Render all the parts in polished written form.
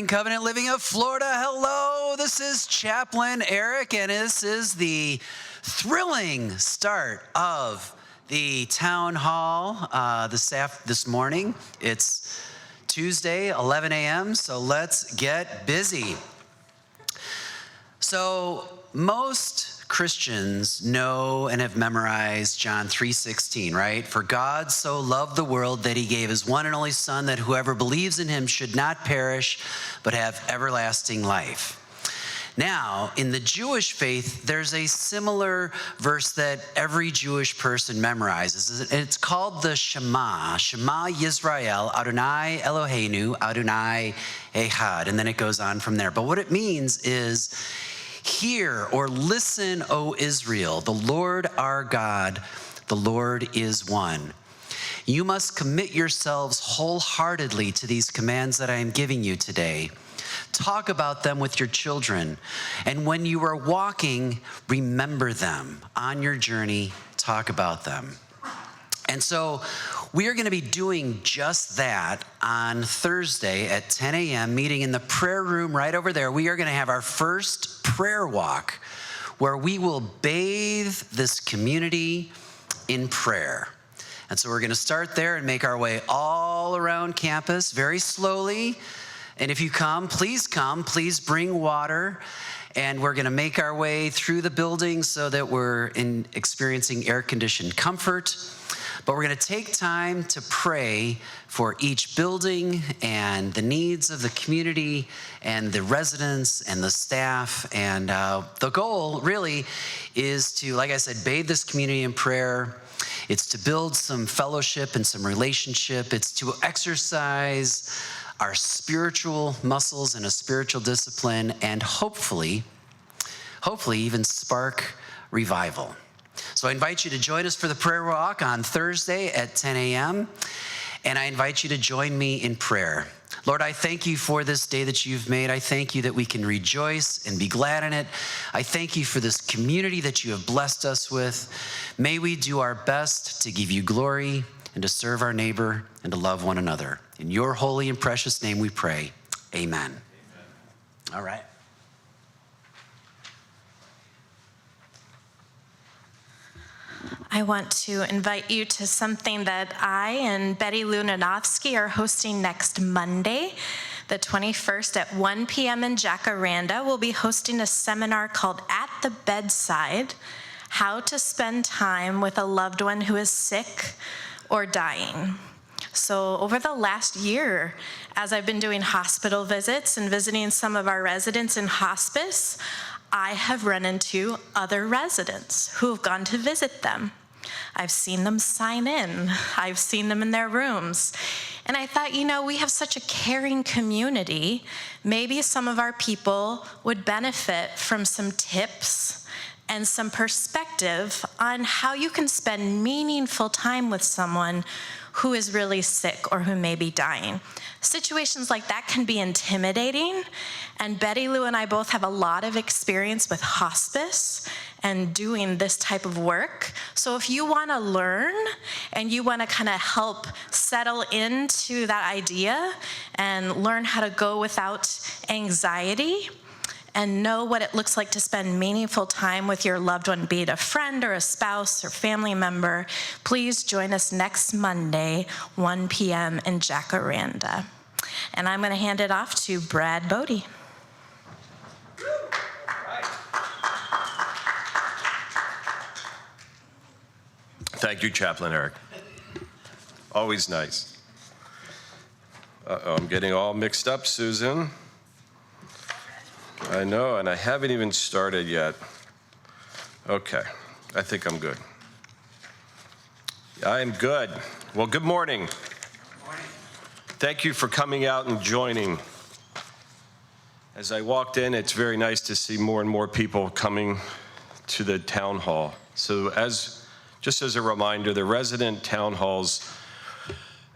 Covenant Living of Florida. Hello, this is Chaplain Eric, and this is the thrilling start of the town hall this morning. It's Tuesday, 11 a.m., so let's get busy. So most Christians know and have memorized John 3:16, right? For God so loved the world that he gave his one and only Son, that whoever believes in him should not perish, but have everlasting life. Now, in the Jewish faith, there's a similar verse that every Jewish person memorizes. It's called the Shema. Shema Yisrael, Adonai Eloheinu, Adonai Echad. And then it goes on from there. But what it means is, hear or listen, O Israel, the Lord our God, the Lord is one. You must commit yourselves wholeheartedly to these commands that I am giving you today. Talk about them with your children. And when you are walking, remember them. On your journey, talk about them. And so we are going to be doing just that on Thursday at 10 a.m., meeting in the prayer room right over there. We are going to have our first prayer walk where we will bathe this community in prayer. And so we're going to start there and make our way all around campus very slowly. And if you come, please bring water. And we're going to make our way through the building so that we're experiencing air-conditioned comfort. But we're going to take time to pray for each building and the needs of the community and the residents and the staff. And the goal really is to, like I said, bathe this community in prayer. It's to build some fellowship and some relationship. It's to exercise our spiritual muscles and a spiritual discipline, and hopefully even spark revival. So I invite you to join us for the prayer walk on Thursday at 10 a.m., and I invite you to join me in prayer. Lord, I thank you for this day that you've made. I thank you that we can rejoice and be glad in it. I thank you for this community that you have blessed us with. May we do our best to give you glory and to serve our neighbor and to love one another. In your holy and precious name we pray. Amen. All right. I want to invite you to something that I and Betty Lunanovsky are hosting next Monday, the 21st at 1 p.m. in Jacaranda. We'll be hosting a seminar called At the Bedside, How to Spend Time with a Loved One Who is Sick or Dying. So over the last year, as I've been doing hospital visits and visiting some of our residents in hospice, I have run into other residents who have gone to visit them. I've seen them sign in. I've seen them in their rooms. And I thought, we have such a caring community. Maybe some of our people would benefit from some tips and some perspective on how you can spend meaningful time with someone who is really sick or who may be dying. Situations like that can be intimidating, and Betty Lou and I both have a lot of experience with hospice and doing this type of work. So if you want to learn and you want to kind of help settle into that idea and learn how to go without anxiety and know what it looks like to spend meaningful time with your loved one, be it a friend or a spouse or family member, please join us next Monday, 1 p.m. in Jacaranda. And I'm going to hand it off to Brad Bodie. Thank you, Chaplain Eric. Always nice. I'm getting all mixed up, Susan. I know, and I haven't even started yet. Okay, I think I'm good. I am good. Well, good morning. Good morning. Thank you for coming out and joining. As I walked in, it's very nice to see more and more people coming to the town hall. So just as a reminder, the resident town halls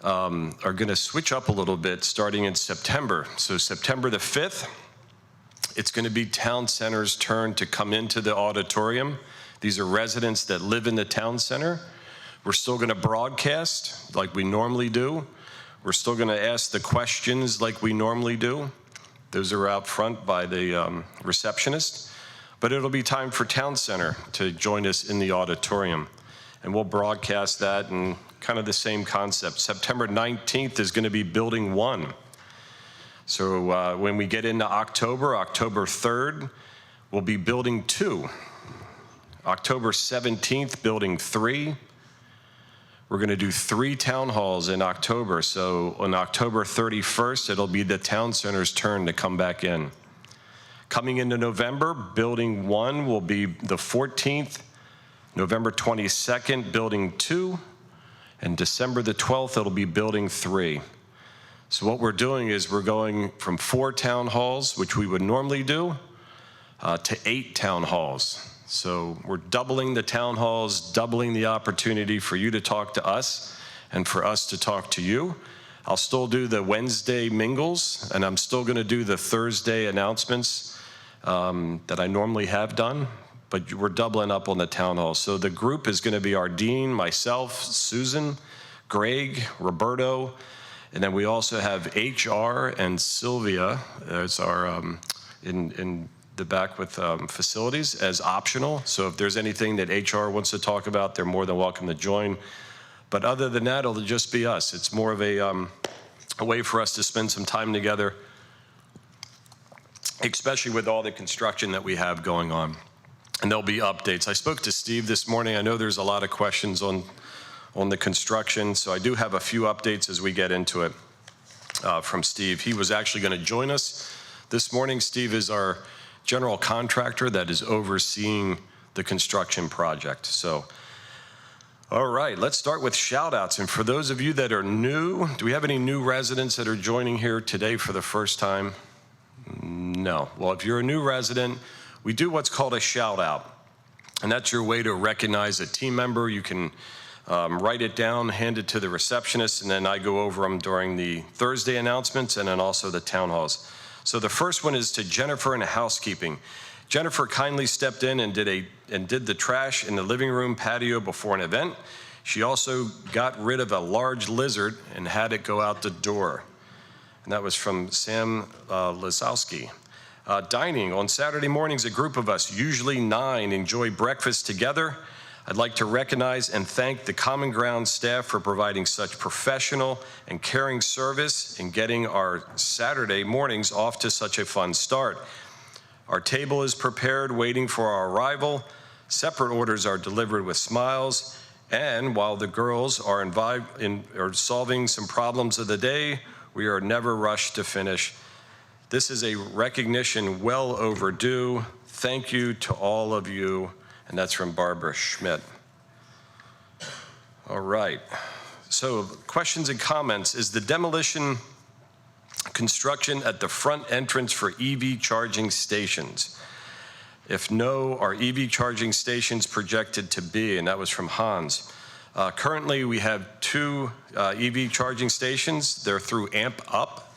are going to switch up a little bit starting in September. So September the 5th, it's going to be Town Center's turn to come into the auditorium. These are residents that live in the town center. We're still going to broadcast like we normally do. We're still going to ask the questions like we normally do. Those are out front by the receptionist. But it'll be time for Town Center to join us in the auditorium. And we'll broadcast that in kind of the same concept. September 19th is going to be Building 1. So when we get into October 3rd, will be Building 2. October 17th, Building 3. We're going to do 3 town halls in October. So on October 31st, it'll be the Town Center's turn to come back in. Coming into November, Building 1 will be the 14th. November 22nd, Building 2. And December the 12th, it'll be Building 3. So what we're doing is we're going from 4 town halls, which we would normally do, to 8 town halls. So we're doubling the town halls, doubling the opportunity for you to talk to us and for us to talk to you. I'll still do the Wednesday mingles, and I'm still going to do the Thursday announcements that I normally have done, but we're doubling up on the town hall. So the group is going to be our dean, myself, Susan, Greg, Roberto, and then we also have HR and Sylvia as our in the back with facilities as optional. So if there's anything that HR wants to talk about, they're more than welcome to join. But other than that, it'll just be us. It's more of a way for us to spend some time together, especially with all the construction that we have going on. And there'll be updates. I spoke to Steve this morning. I know there's a lot of questions on the construction, so I do have a few updates as we get into it from Steve. He was actually going to join us this morning. Steve is our general contractor that is overseeing the construction project. So, all right, let's start with shout outs. And for those of you that are new, do we have any new residents that are joining here today for the first time? No. Well, if you're a new resident, we do what's called a shout out. And that's your way to recognize a team member. You can write it down, hand it to the receptionist, and then I go over them during the Thursday announcements and then also the town halls. So the first one is to Jennifer in housekeeping. Jennifer kindly stepped in and did the trash in the living room patio before an event. She also got rid of a large lizard and had it go out the door. And that was from Sam Lazowski. Dining. On Saturday mornings, a group of us, usually 9, enjoy breakfast together. I'd like to recognize and thank the Common Ground staff for providing such professional and caring service in getting our Saturday mornings off to such a fun start. Our table is prepared, waiting for our arrival. Separate orders are delivered with smiles. And while the girls are solving some problems of the day, we are never rushed to finish. This is a recognition well overdue. Thank you to all of you. And that's from Barbara Schmidt. All right. So questions and comments. Is the demolition construction at the front entrance for EV charging stations? If no, are EV charging stations projected to be? And that was from Hans. Currently, we have 2 EV charging stations. They're through Amp Up,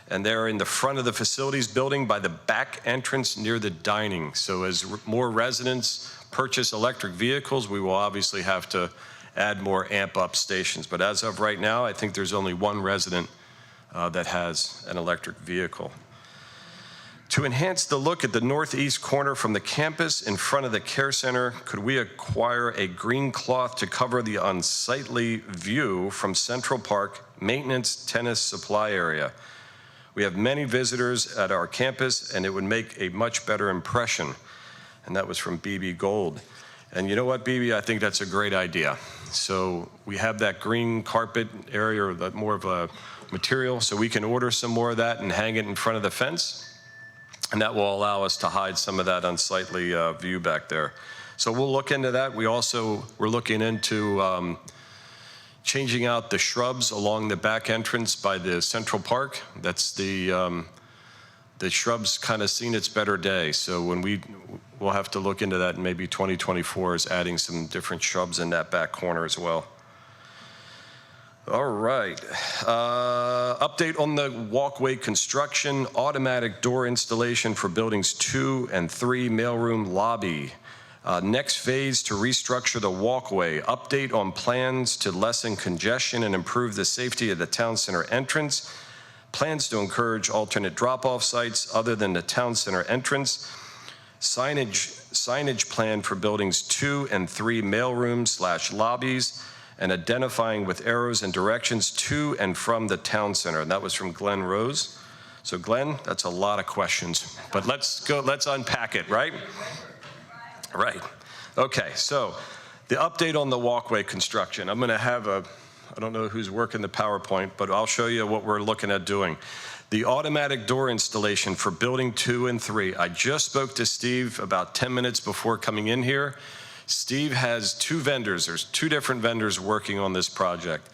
and they're in the front of the facilities building by the back entrance near the dining. So as more residents purchase electric vehicles, we will obviously have to add more Amp Up stations. But as of right now, I think there's only 1 resident that has an electric vehicle. To enhance the look at the northeast corner from the campus in front of the care center, could we acquire a green cloth to cover the unsightly view from Central Park maintenance tennis supply area? We have many visitors at our campus, and it would make a much better impression. And that was from BB Gold. And you know what, BB, I think that's a great idea. So we have that green carpet area, or that more of a material, so we can order some more of that and hang it in front of the fence. And that will allow us to hide some of that unsightly view back there. So we'll look into that. We're looking into changing out the shrubs along the back entrance by the Central Park. That's the shrubs kind of seen its better day. So we'll have to look into that, and maybe 2024 is adding some different shrubs in that back corner as well. All right. Update on the walkway construction, automatic door installation for buildings 2 and 3, mailroom lobby. Next phase to restructure the walkway. Update on plans to lessen congestion and improve the safety of the town center entrance. plans to encourage alternate drop-off sites other than the town center entrance, signage plan for buildings 2 and 3 mailrooms/lobbies, and identifying with arrows and directions to and from the town center. And that was from Glenn Rose. So Glenn, that's a lot of questions, but let's unpack it, right? Right. Okay, so the update on the walkway construction. I'm gonna have I don't know who's working the PowerPoint, but I'll show you what we're looking at doing. The automatic door installation for building 2 and 3. I just spoke to Steve about 10 minutes before coming in here. Steve has 2 vendors. There's 2 different vendors working on this project.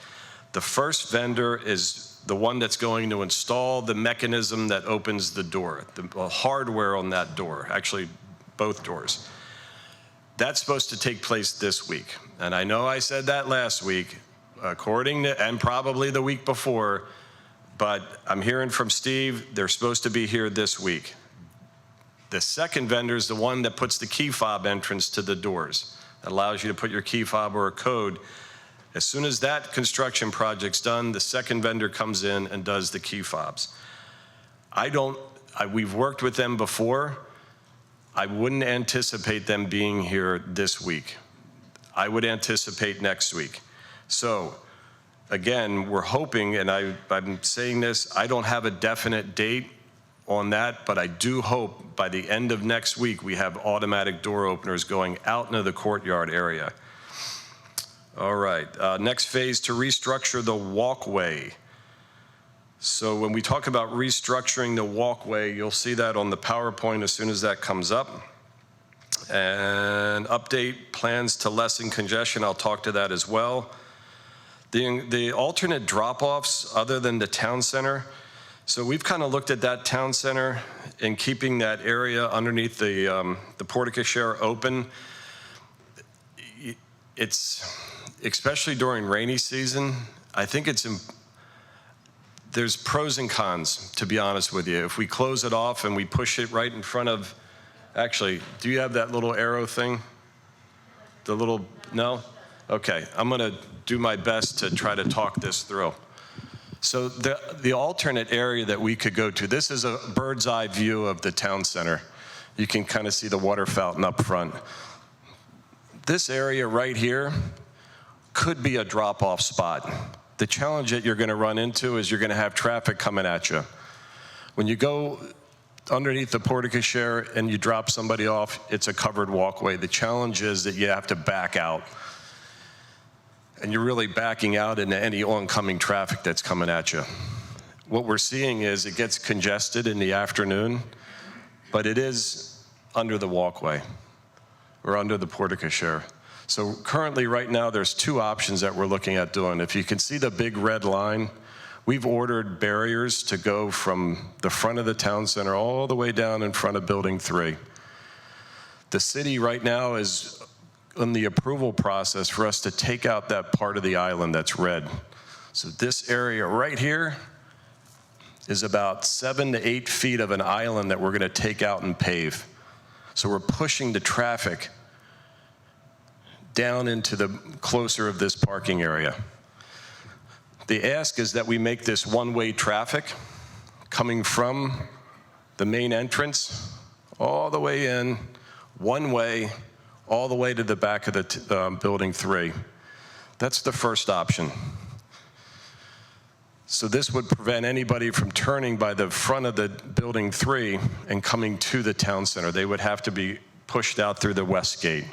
The first vendor is the one that's going to install the mechanism that opens the door, the hardware on that door, actually both doors. That's supposed to take place this week. And I know I said that last week, and probably the week before, but I'm hearing from Steve, they're supposed to be here this week. The second vendor is the one that puts the key fob entrance to the doors. That allows you to put your key fob or a code. As soon as that construction project's done, the second vendor comes in and does the key fobs. We've worked with them before. I wouldn't anticipate them being here this week. I would anticipate next week. So again, we're hoping, and I'm saying this, I don't have a definite date on that, but I do hope by the end of next week we have automatic door openers going out into the courtyard area. All right, next phase, to restructure the walkway. So when we talk about restructuring the walkway, you'll see that on the PowerPoint as soon as that comes up. And update plans to lessen congestion, I'll talk to that as well. The alternate drop-offs other than the town center, so we've kind of looked at that town center and keeping that area underneath the porte-cochere open. It's, especially during rainy season, I think there's pros and cons, to be honest with you. If we close it off and we push it right in front of, actually, do you have that little arrow thing? The little, no? Okay, I'm gonna do my best to try to talk this through. So the alternate area that we could go to, this is a bird's eye view of the town center. You can kind of see the water fountain up front. This area right here could be a drop-off spot. The challenge that you're gonna run into is you're gonna have traffic coming at you. When you go underneath the porte-cochere and you drop somebody off, it's a covered walkway. The challenge is that you have to back out. And you're really backing out into any oncoming traffic that's coming at you. What we're seeing is it gets congested in the afternoon, but it is under the walkway or under the porte-cochere. So currently, right now, there's 2 options that we're looking at doing. If you can see the big red line, we've ordered barriers to go from the front of the town center all the way down in front of Building 3. The city right now is in the approval process for us to take out that part of the island that's red. So this area right here is about 7 to 8 feet of an island that we're gonna take out and pave. So we're pushing the traffic down into the closer of this parking area. The ask is that we make this one-way traffic coming from the main entrance all the way in, one way, all the way to the back of the Building 3. That's the first option. So this would prevent anybody from turning by the front of the Building 3 and coming to the town center. They would have to be pushed out through the west gate.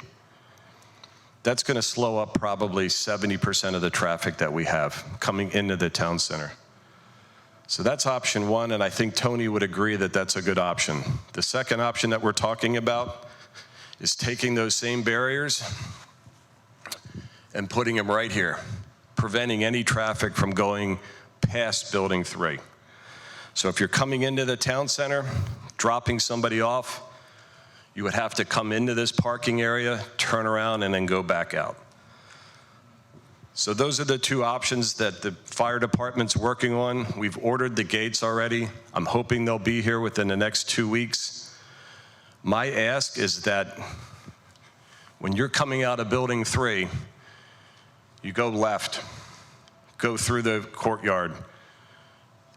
That's gonna slow up probably 70% of the traffic that we have coming into the town center. So that's option 1, and I think Tony would agree that that's a good option. The second option that we're talking about is taking those same barriers and putting them right here, preventing any traffic from going past Building 3. So if you're coming into the town center, dropping somebody off, you would have to come into this parking area, turn around, and then go back out. So those are the 2 options that the fire department's working on. We've ordered the gates already. I'm hoping they'll be here within the next 2 weeks. My ask is that when you're coming out of Building 3, you go left, go through the courtyard.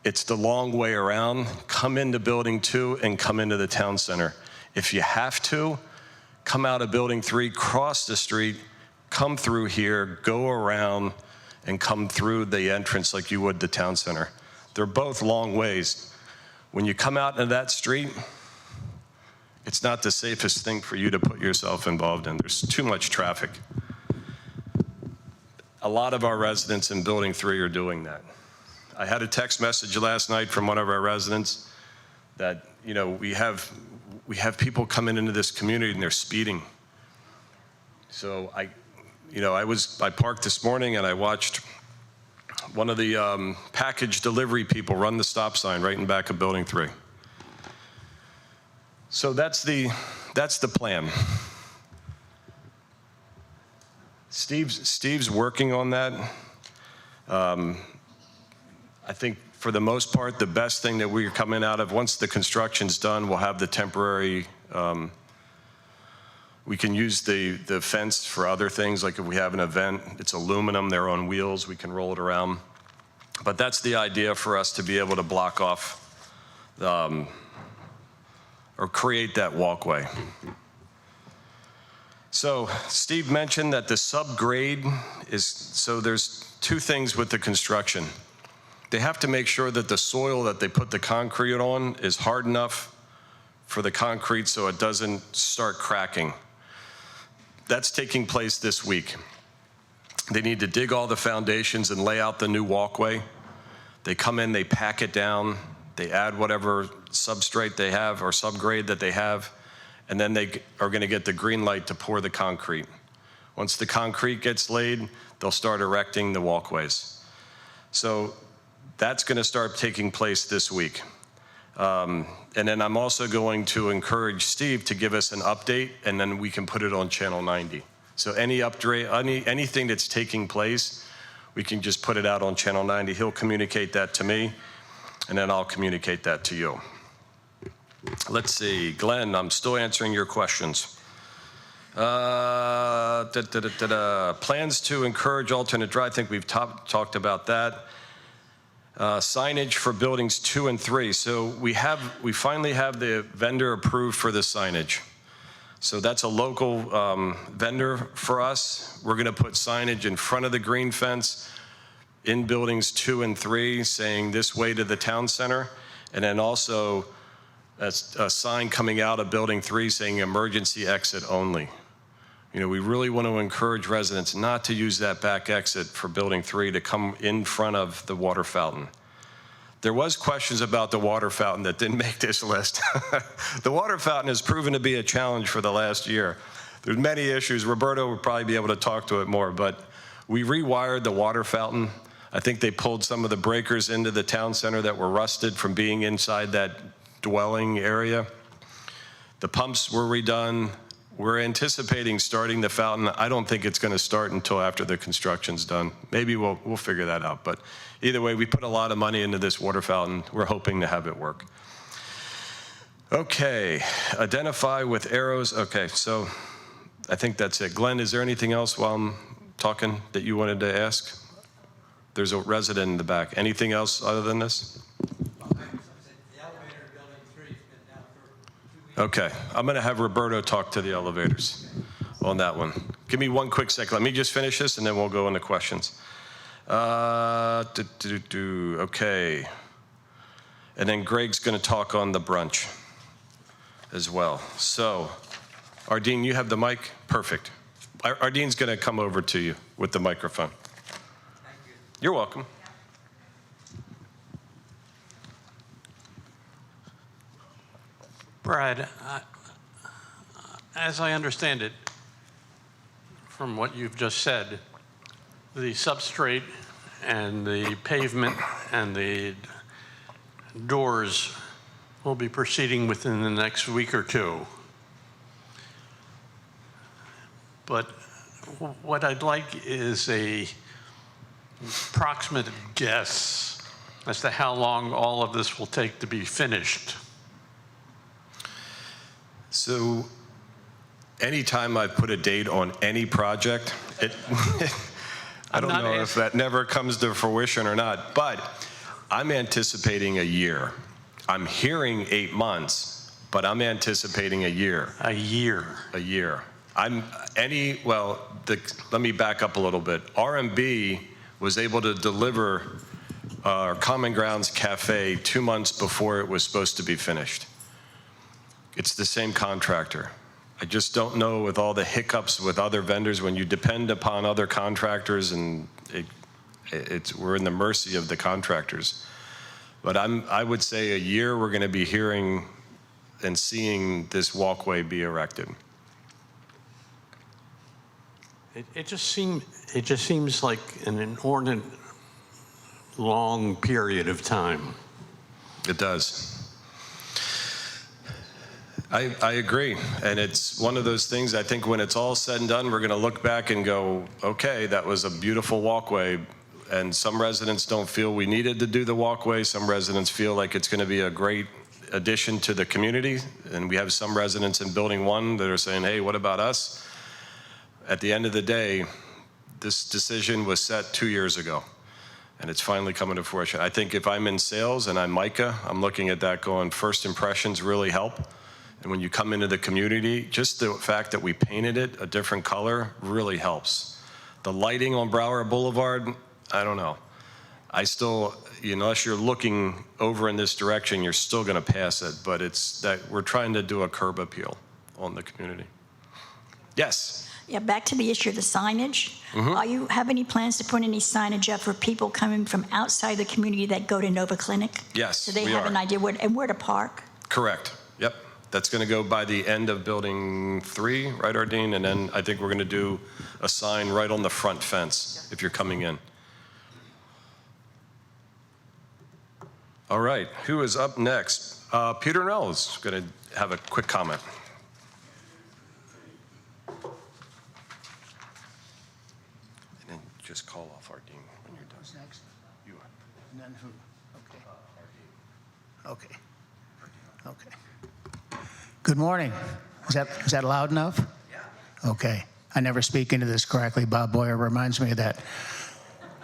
It's the long way around. Come into Building 2 and come into the town center. If you have to, come out of Building 3, cross the street, come through here, go around, and come through the entrance like you would the town center. They're both long ways. When you come out into that street, it's not the safest thing for you to put yourself involved in. There's too much traffic. A lot of our residents in Building 3 are doing that. I had a text message last night from one of our residents that, you know, we have people coming into this community and they're speeding. So I parked this morning and I watched one of the package delivery people run the stop sign right in back of Building 3. So that's the plan. Steve's working on that. I think for the most part, the best thing that we're coming out of, once the construction's done, we'll have the temporary, we can use the fence for other things, like if we have an event, it's aluminum, they're on wheels, we can roll it around. But that's the idea for us to be able to block off or create that walkway. So Steve mentioned that the subgrade is, so there's two things with the construction. They have to make sure that the soil that they put the concrete on is hard enough for the concrete so it doesn't start cracking. That's taking place this week. They need to dig all the foundations and lay out the new walkway. They come in, they pack it down, they add whatever substrate they have or subgrade that they have, and then they are going to get the green light to pour the concrete. Once the concrete gets laid, they'll start erecting the walkways. So that's going to start taking place this week. And then I'm also going to encourage Steve to give us an update, and then we can put it on Channel 90. So any update, anything that's taking place, we can just put it out on Channel 90. He'll communicate that to me, and then I'll communicate that to you. Let's see, Glenn, I'm still answering your questions. Plans to encourage alternate drive, I think we've talked about that. Signage for buildings 2 and 3. So we finally have the vendor approved for the signage. So that's a local vendor for us. We're going to put signage in front of the green fence in buildings 2 and 3 saying this way to the town center, and then also a sign coming out of building 3 saying emergency exit only. You know, we really want to encourage residents not to use that back exit for building 3 to come in front of the water fountain. There was questions about the water fountain that didn't make this list. The water fountain has proven to be a challenge for the last year. There's many issues. Roberto would probably be able to talk to it more, but we rewired the water fountain. I think they pulled some of the breakers into the town center that were rusted from being inside that dwelling area. The pumps were redone. We're anticipating starting the fountain. I don't think it's going to start until after the construction's done. Maybe we'll figure that out. But either way, we put a lot of money into this water fountain. We're hoping to have it work. Okay, identify with arrows. Okay, so I think that's it. Glenn, is there anything else while I'm talking that you wanted to ask? There's a resident in the back. Anything else other than this? Okay, I'm going to have Roberto talk to the elevators on that one. Give me one quick second. Let me just finish this, and then we'll go into questions. Okay. And then Greg's going to talk on the brunch as well. So, Ardeen, you have the mic? Perfect. Ardeen's going to come over to you with the microphone. Thank you. You're welcome. Brad, as I understand it, from what you've just said, the substrate and the pavement and the doors will be proceeding within the next week or two. But what I'd like is a approximate guess as to how long all of this will take to be finished. So anytime I put a date on any project, I don't know if that never comes to fruition or not, but I'm anticipating a year. I'm hearing 8 months, but I'm anticipating a year. A year. A year. Let me back up a little bit. RMB was able to deliver our Common Grounds Cafe 2 months before it was supposed to be finished. It's the same contractor. I just don't know, with all the hiccups with other vendors, when you depend upon other contractors, and we're in the mercy of the contractors. But I would say a year we're going to be hearing and seeing this walkway be erected. It just seems like an inordinate long period of time. It does. I agree, and it's one of those things. I think when it's all said and done, we're going to look back and go, okay, that was a beautiful walkway, and some residents don't feel we needed to do the walkway. Some residents feel like it's going to be a great addition to the community, and we have some residents in Building 1 that are saying, hey, what about us? At the end of the day, this decision was set 2 years ago, and it's finally coming to fruition. I think if I'm in sales and I'm Micah, I'm looking at that going, first impressions really help. And when you come into the community, just the fact that we painted it a different color really helps. The lighting on Brower Boulevard, I don't know. I still, unless you're looking over in this direction, you're still going to pass it. But it's that we're trying to do a curb appeal on the community. Yes. Yeah, back to the issue of the signage. Are you have any plans to put any signage up for people coming from outside the community that go to Nova Clinic? Yes, so they we have are. an idea where to park? Correct. Yep. That's going to go by the end of Building 3, right, Ardeen? And then I think we're going to do a sign right on the front fence if you're coming in. All right. Who is up next? Peter Nell is going to have a quick comment. And then just call off Ardeen when you're done. Who's next? You are. And then who? Okay. Okay. Good morning. Is that loud enough? Yeah. Okay. I never speak into this correctly. Bob Boyer reminds me of that.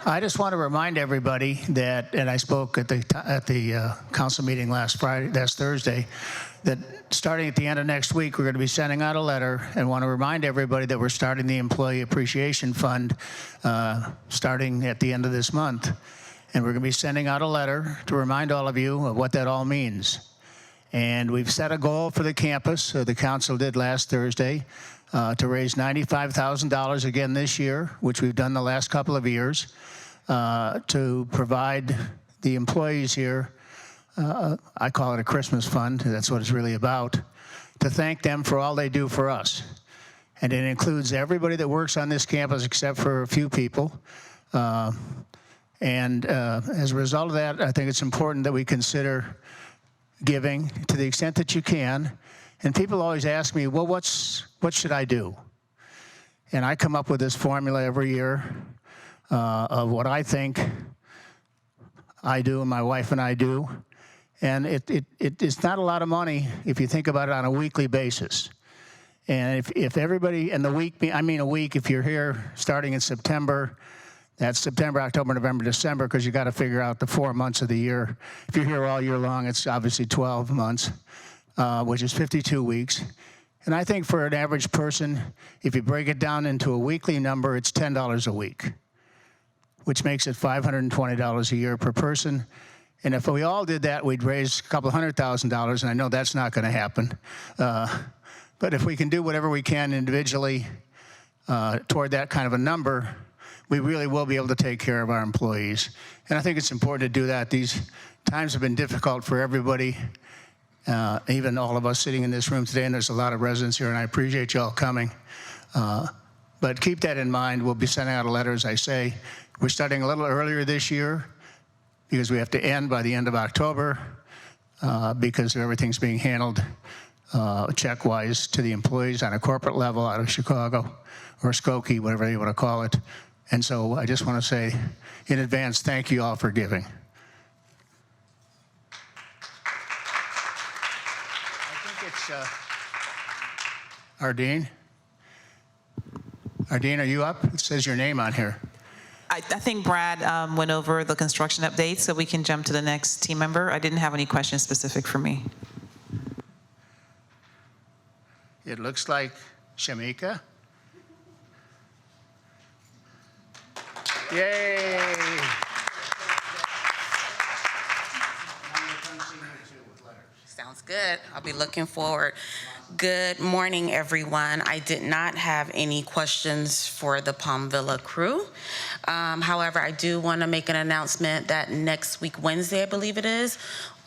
I just want to remind everybody that, and I spoke at the council meeting last Thursday, that starting at the end of next week, we're going to be sending out a letter, and want to remind everybody that we're starting the Employee Appreciation Fund starting at the end of this month. And we're going to be sending out a letter to remind all of you of what that all means. And we've set a goal for the campus, the council did last Thursday, to raise $95,000 again this year, which we've done the last couple of years, to provide the employees here, I call it a Christmas fund, that's what it's really about, to thank them for all they do for us. And it includes everybody that works on this campus except for a few people. And as a result of that, I think it's important that we consider giving to the extent that you can. And people always ask me, well, what should I do? And I come up with this formula every year of what I think I do and my wife and I do. And it's not a lot of money if you think about it on a weekly basis. And if everybody, and the week, I mean a week, if you're here starting in September, that's September, October, November, December, because you got to figure out the 4 months of the year. If you're here all year long, it's obviously 12 months, which is 52 weeks. And I think for an average person, if you break it down into a weekly number, it's $10 a week, which makes it $520 a year per person. And if we all did that, we'd raise a couple $100,000, and I know that's not going to happen. But if we can do whatever we can individually toward that kind of a number, we really will be able to take care of our employees. And I think it's important to do that. These times have been difficult for everybody, even all of us sitting in this room today, and there's a lot of residents here, and I appreciate you all coming. But keep that in mind. We'll be sending out a letter, as I say. We're starting a little earlier this year because we have to end by the end of October because everything's being handled check-wise to the employees on a corporate level out of Chicago or Skokie, whatever you want to call it. And so I just want to say in advance, thank you all for giving. I think it's Ardeen. Ardeen, are you up? It says your name on here. I think Brad went over the construction update, so we can jump to the next team member. I didn't have any questions specific for me. It looks like Shamika. Yay! Sounds good. I'll be looking forward. Good morning, everyone. I did not have any questions for the Palm Villa crew. However, I do want to make an announcement that next week, Wednesday, I believe it is,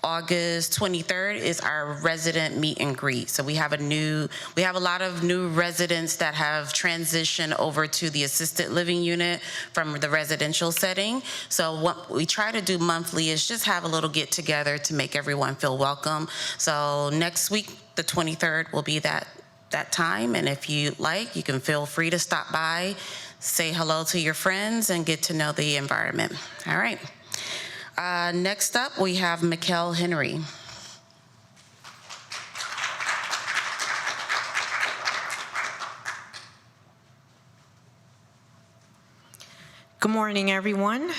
August 23rd is our resident meet and greet. So we have a lot of new residents that have transitioned over to the assisted living unit from the residential setting. So what we try to do monthly is just have a little get together to make everyone feel welcome. So next week, the 23rd will be that time. And if you like, you can feel free to stop by, say hello to your friends and get to know the environment. All right. Next up, we have Mikkel Henry. Good morning, everyone.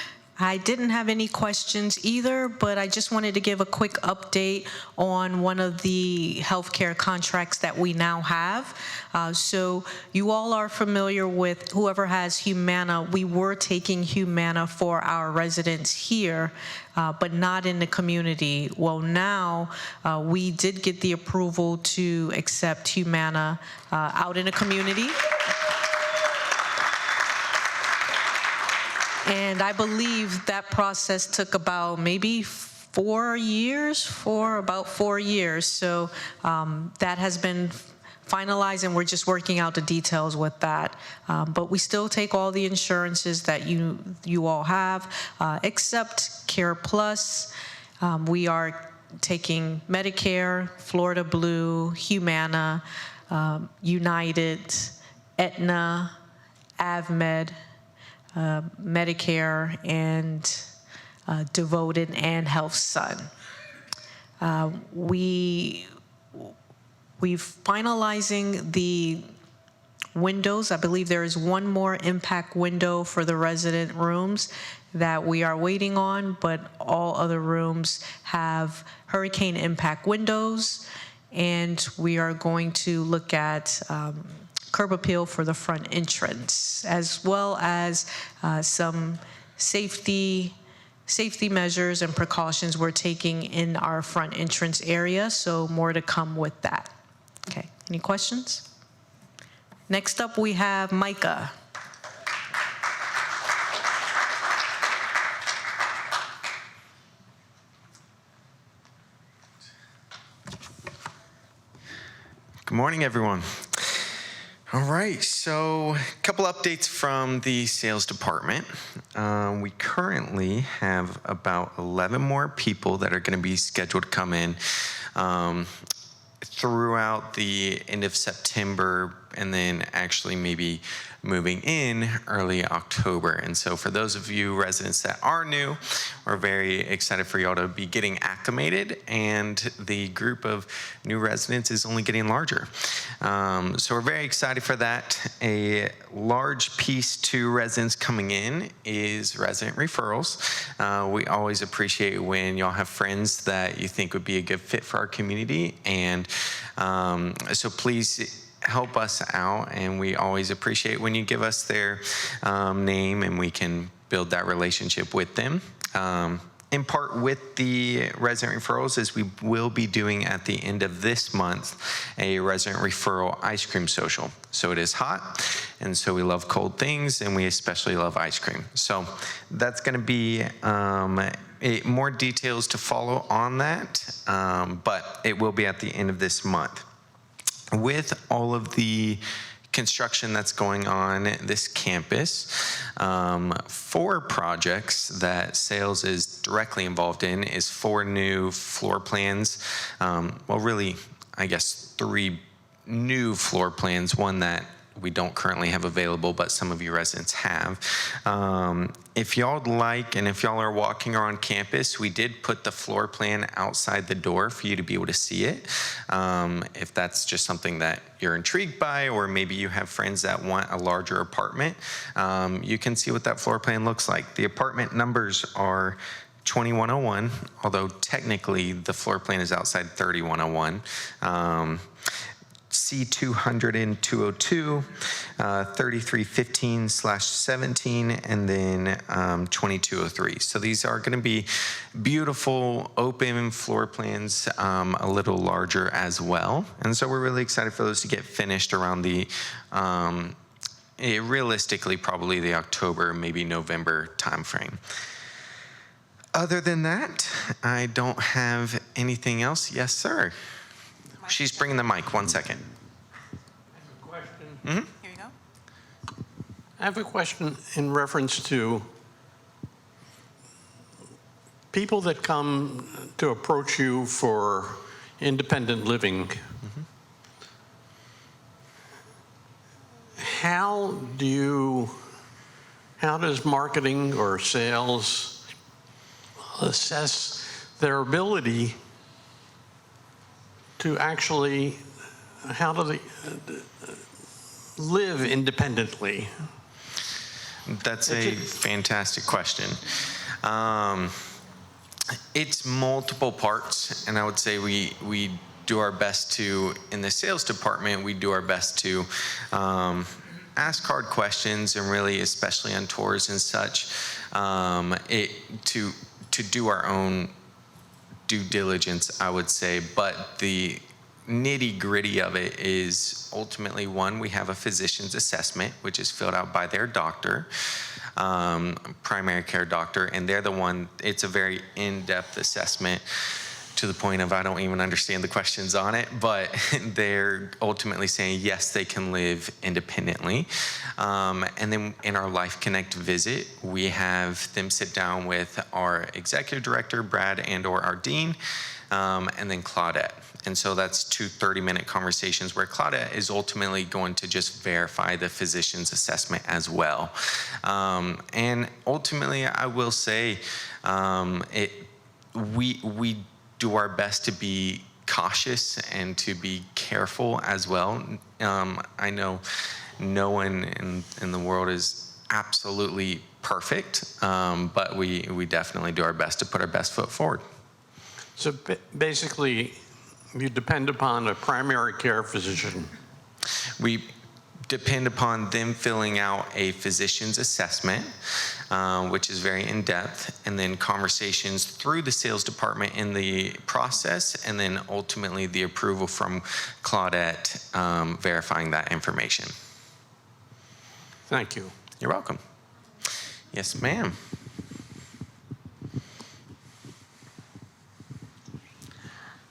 I didn't have any questions either, but I just wanted to give a quick update on one of the healthcare contracts that we now have. So you all are familiar with whoever has Humana. We were taking Humana for our residents here, but not in the community. Well, now we did get the approval to accept Humana out in the community. And I believe that process took about maybe 4 years. So that has been finalized, and we're just working out the details with that. But we still take all the insurances that you all have, except Care Plus. We are taking Medicare, Florida Blue, Humana, United, Aetna, AvMed, Medicare, and Devoted and HealthSun. We're finalizing the windows. I believe there is one more impact window for the resident rooms that we are waiting on, but all other rooms have hurricane impact windows, and we are going to look at curb appeal for the front entrance, as well as some safety measures and precautions we're taking in our front entrance area. So more to come with that. Okay, any questions? Next up, we have Micah. Good morning, everyone. All right, so a couple updates from the sales department. We currently have about 11 more people that are going to be scheduled to come in throughout the end of September, and then actually maybe moving in early October. And so for those of you residents that are new, we're very excited for y'all to be getting acclimated, and the group of new residents is only getting larger. So we're very excited for that. A large piece to residents coming in is resident referrals. We always appreciate when y'all have friends that you think would be a good fit for our community, and so please help us out, and we always appreciate when you give us their name and we can build that relationship with them. In part with the resident referrals is we will be doing at the end of this month a resident referral ice cream social. So it is hot, and so we love cold things, and we especially love ice cream. So that's going to be more details to follow on that, but it will be at the end of this month. With all of the construction that's going on this campus, 4 projects that sales is directly involved in is 4 new floor plans. Well, really, I guess 3 new floor plans, one that we don't currently have available, but some of you residents have. If y'all like, and if y'all are walking around campus, we did put the floor plan outside the door for you to be able to see it. If that's just something that you're intrigued by, or maybe you have friends that want a larger apartment, you can see what that floor plan looks like. The apartment numbers are 2101, although technically the floor plan is outside 3101. C200 and 202, 3315/17, and then 2203. So these are going to be beautiful open floor plans, a little larger as well. And so we're really excited for those to get finished around the, realistically, probably the October, maybe November timeframe. Other than that, I don't have anything else. Yes, sir. She's bringing the mic. 1 second. Here you go. I have a question in reference to people that come to approach you for independent living. How does marketing or sales assess their ability to actually, how do they live independently? That's a fantastic question. It's multiple parts, and I would say we do our best to, in the sales department, we do our best to ask hard questions, and really, especially on tours and such, to do our own due diligence, I would say. But the nitty-gritty of it is ultimately, one, we have a physician's assessment, which is filled out by their doctor, primary care doctor, and they're the one, it's a very in-depth assessment to the point of I don't even understand the questions on it, but they're ultimately saying yes, they can live independently. And then in our Life Connect visit, we have them sit down with our executive director, Brad, and/or our dean, and then Claudette. And so that's 2 30-minute conversations where Claudette is ultimately going to just verify the physician's assessment as well. And ultimately, I will say, we do our best to be cautious and to be careful as well. I know no one in the world is absolutely perfect, but we definitely do our best to put our best foot forward. So basically, you depend upon a primary care physician. We depend upon them filling out a physician's assessment, which is very in-depth, and then conversations through the sales department in the process, and then ultimately the approval from Claudette verifying that information. Thank you. You're welcome. Yes, ma'am.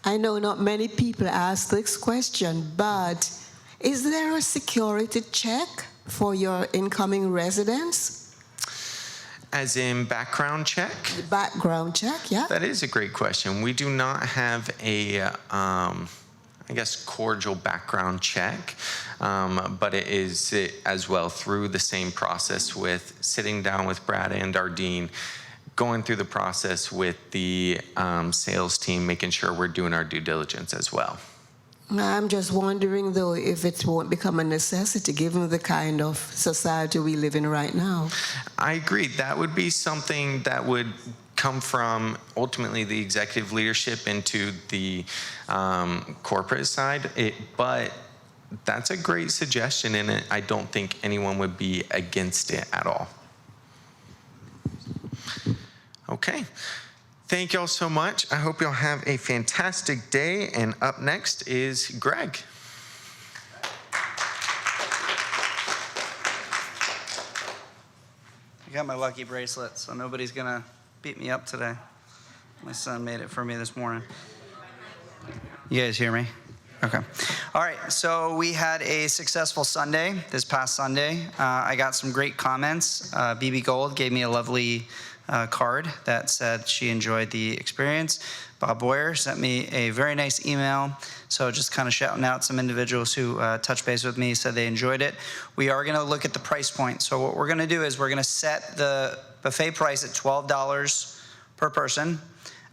I know not many people ask this question, but is there a security check for your incoming residents? As in background check? The background check, yeah. That is a great question. We do not have a, I guess, cordial background check, but it is as well through the same process with sitting down with Brad and our dean, going through the process with the sales team, making sure we're doing our due diligence as well. I'm just wondering, though, if it won't become a necessity given the kind of society we live in right now. I agree. That would be something that would come from ultimately the executive leadership into the corporate side. But that's a great suggestion, and I don't think anyone would be against it at all. Okay. Thank y'all so much. I hope y'all have a fantastic day. And up next is Greg. I got my lucky bracelet, so nobody's gonna beat me up today. My son made it for me this morning. You guys hear me? Okay. All right, so we had a successful Sunday, this past Sunday. I got some great comments. BB Gold gave me a lovely card that said she enjoyed the experience. Bob Boyer sent me a very nice email. So just kind of shouting out some individuals who touched base with me, said they enjoyed it. We are going to look at the price point. So what we're going to do is we're going to set the buffet price at $12 per person.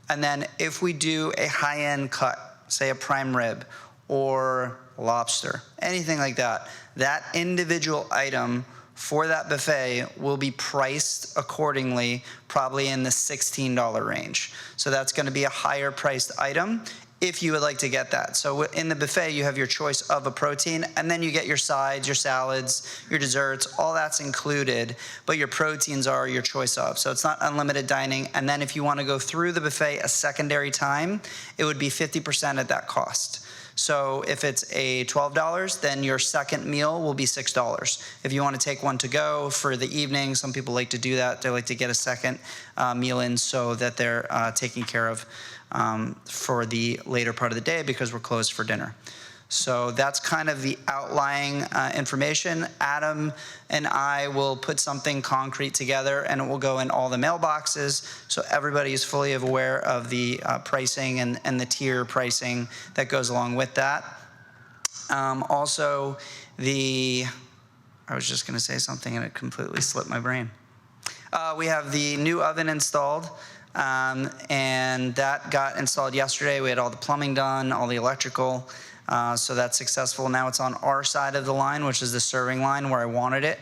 And then if we do a high-end cut, say a prime rib or lobster, anything like that, that individual item for that buffet will be priced accordingly, probably in the $16 range. So that's going to be a higher priced item if you would like to get that. So in the buffet, you have your choice of a protein, and then you get your sides, your salads, your desserts, all that's included, but your proteins are your choice of. So it's not unlimited dining. And then if you want to go through the buffet a secondary time, it would be 50% at that cost. So if it's a $12, then your second meal will be $6. If you want to take one to go for the evening, some people like to do that. They like to get a second meal in so that they're taken care of for the later part of the day because we're closed for dinner. So that's kind of the outlying information. Adam and I will put something concrete together, and it will go in all the mailboxes so everybody is fully aware of the pricing and the tier pricing that goes along with that. Also, I was just going to say something and it completely slipped my brain. We have the new oven installed. And that got installed yesterday. We had all the plumbing done, all the electrical. So that's successful. Now it's on our side of the line, which is the serving line where I wanted it.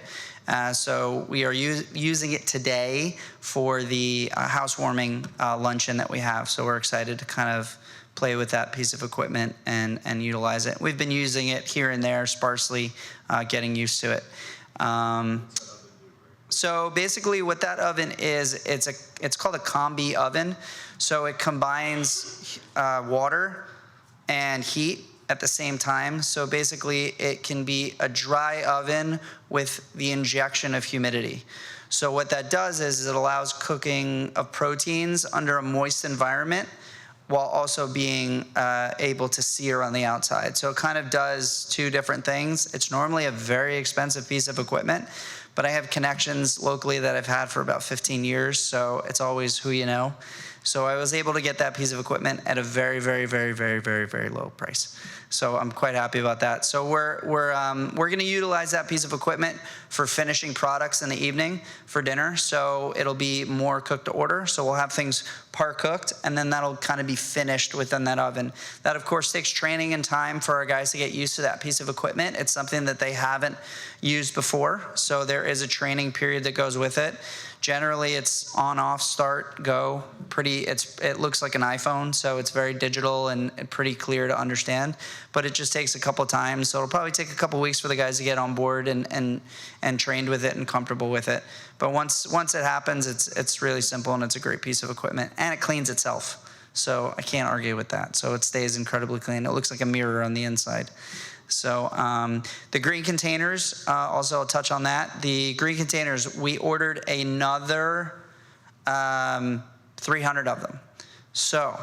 So we are using it today for the housewarming luncheon that we have. So we're excited to kind of play with that piece of equipment and utilize it. We've been using it here and there sparsely, getting used to it. So basically what that oven is, it's called a combi oven. So it combines water and heat at the same time. So basically it can be a dry oven with the injection of humidity. So what that does is it allows cooking of proteins under a moist environment while also being able to sear on the outside. So it kind of does two different things. It's normally a very expensive piece of equipment, but I have connections locally that I've had for about 15 years, so it's always who you know. So I was able to get that piece of equipment at a very, very, very, very, very, very low price. So I'm quite happy about that. So we're going to utilize that piece of equipment for finishing products in the evening for dinner. So it'll be more cooked to order. So we'll have things par cooked, and then that'll kind of be finished within that oven. That of course takes training and time for our guys to get used to that piece of equipment. It's something that they haven't used before. So there is a training period that goes with it. Generally, it's on, off, start, go. It looks like an iPhone, so it's very digital and pretty clear to understand. But it just takes a couple times, so it'll probably take a couple weeks for the guys to get on board and trained with it and comfortable with it. But once it happens, it's really simple and it's a great piece of equipment, and it cleans itself. So I can't argue with that. So it stays incredibly clean. It looks like a mirror on the inside. So the green containers, also I'll touch on that. The green containers, we ordered another 300 of them. So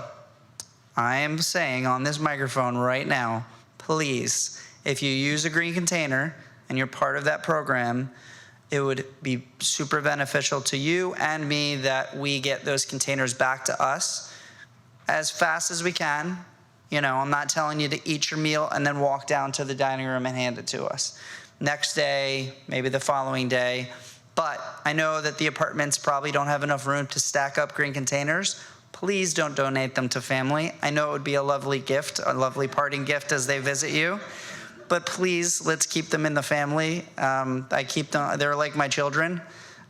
I am saying on this microphone right now, please, if you use a green container and you're part of that program, it would be super beneficial to you and me that we get those containers back to us as fast as we can. You know, I'm not telling you to eat your meal and then walk down to the dining room and hand it to us. Next day, maybe the following day. But I know that the apartments probably don't have enough room to stack up green containers. Please don't donate them to family. I know it would be a lovely gift, a lovely parting gift as they visit you. But please, let's keep them in the family. I keep them, they're like my children.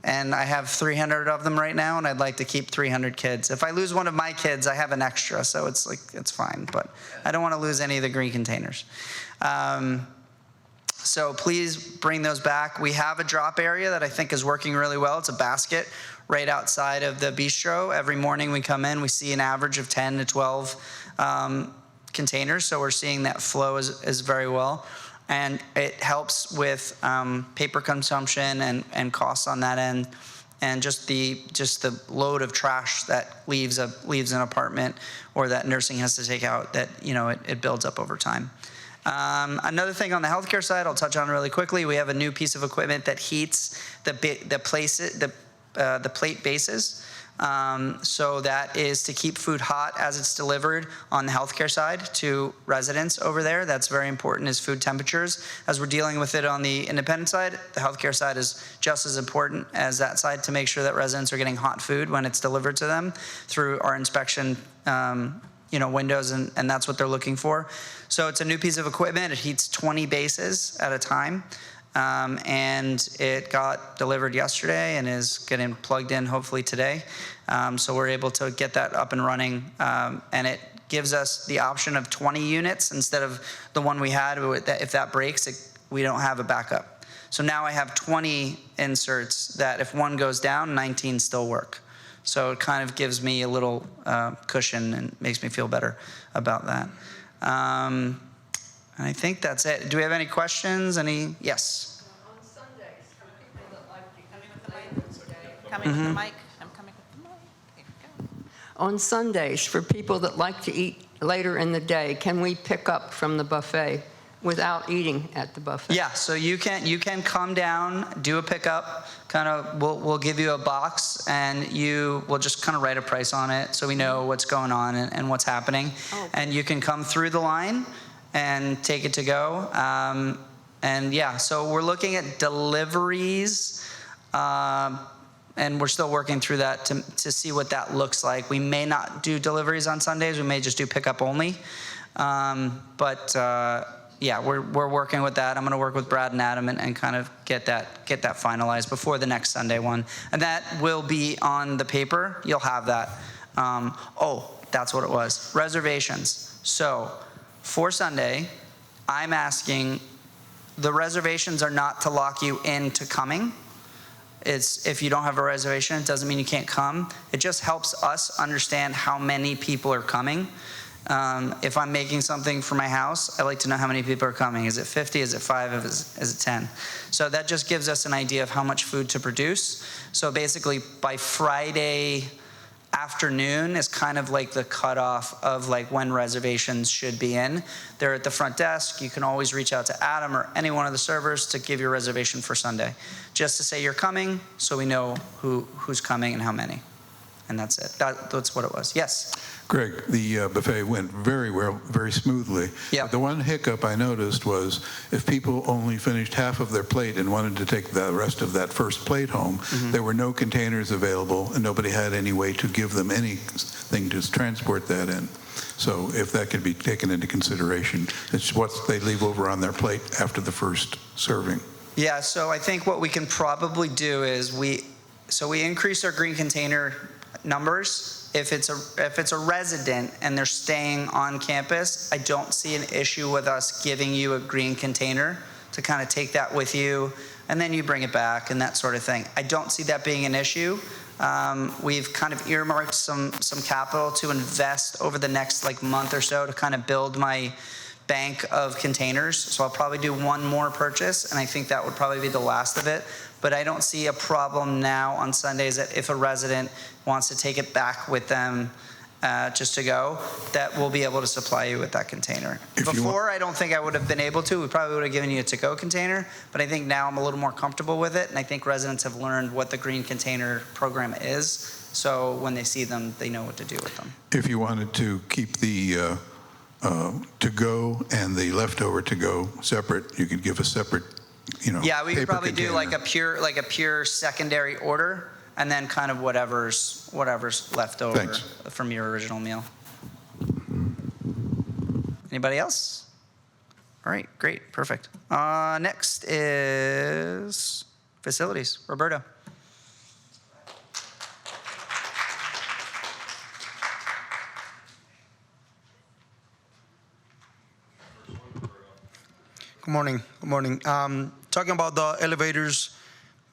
And I have 300 of them right now, and I'd like to keep 300 kids. If I lose one of my kids, I have an extra, so it's fine. But I don't want to lose any of the green containers. So please bring those back. We have a drop area that I think is working really well. It's a basket right outside of the bistro. Every morning we come in, we see an average of 10 to 12 containers, so we're seeing that flow is very well. And it helps with paper consumption and costs on that end, and just the load of trash that leaves an apartment or that nursing has to take out. That it builds up over time. Another thing on the healthcare side, I'll touch on really quickly. We have a new piece of equipment that heats the plate bases. So that is to keep food hot as it's delivered on the healthcare side to residents over there. That's very important, is food temperatures. As we're dealing with it on the independent side, the healthcare side is just as important as that side to make sure that residents are getting hot food when it's delivered to them through our inspection windows, and that's what they're looking for. So it's a new piece of equipment. It heats 20 bases at a time. And it got delivered yesterday and is getting plugged in hopefully today. So we're able to get that up and running, and it gives us the option of 20 units instead of the one we had. If that breaks, we don't have a backup. So now I have 20 inserts that if one goes down, 19 still work. So it kind of gives me a little cushion and makes me feel better about that. And I think that's it. Do we have any questions? Yes. On Sundays, for people that like to coming with the mic. Coming with the mic. I'm coming with the mic. Here you go. On Sundays, for people that like to eat later in the day, can we pick up from the buffet without eating at the buffet? Yeah, so you can come down, do a pickup, we'll give you a box, and we'll just kind of write a price on it so we know what's going on and what's happening. Oh. And you can come through the line and take it to go. And yeah, so we're looking at deliveries, and we're still working through that to see what that looks like. We may not do deliveries on Sundays. We may just do pickup only. Yeah, we're working with that. I'm going to work with Brad and Adam and kind of get that finalized before the next Sunday one. And that will be on the paper. You'll have that. That's what it was. Reservations. So for Sunday, I'm asking, the reservations are not to lock you into coming. It's if you don't have a reservation, it doesn't mean you can't come. It just helps us understand how many people are coming. If I'm making something for my house, I like to know how many people are coming. Is it 50? Is it 5? Is it 10? So that just gives us an idea of how much food to produce. So basically, by Friday afternoon is kind of like the cutoff of like when reservations should be in. They're at the front desk. You can always reach out to Adam or any one of the servers to give your reservation for Sunday, just to say you're coming, so we know who's coming and how many. And that's it. That's what it was. Yes. Greg, the buffet went very well, very smoothly. Yeah. But the one hiccup I noticed was if people only finished half of their plate and wanted to take the rest of that first plate home, there were no containers available, and nobody had any way to give them anything to transport that in. So if that could be taken into consideration, it's what they leave over on their plate after the first serving. Yeah, so I think what we can probably do is we increase our green container numbers. If it's a resident and they're staying on campus, I don't see an issue with us giving you a green container to kind of take that with you, and then you bring it back and that sort of thing. I don't see that being an issue. We've kind of earmarked some capital to invest over the next month or so to kind of build my bank of containers. So I'll probably do one more purchase, and I think that would probably be the last of it. But I don't see a problem now on Sundays that if a resident wants to take it back with them just to go, that we'll be able to supply you with that container. Before, I don't think I would have been able to. We probably would have given you a to-go container, but I think now I'm a little more comfortable with it, and I think residents have learned what the green container program is, so when they see them, they know what to do with them. If you wanted to keep the to-go and the leftover to-go separate, you could give a separate, Yeah, we could paper probably do container. like a pure secondary order, and then kind of whatever's left over Thanks. from your original meal. Anybody else? All right, great, perfect. Next is facilities. Roberto. Good morning. Good morning. Talking about the elevators,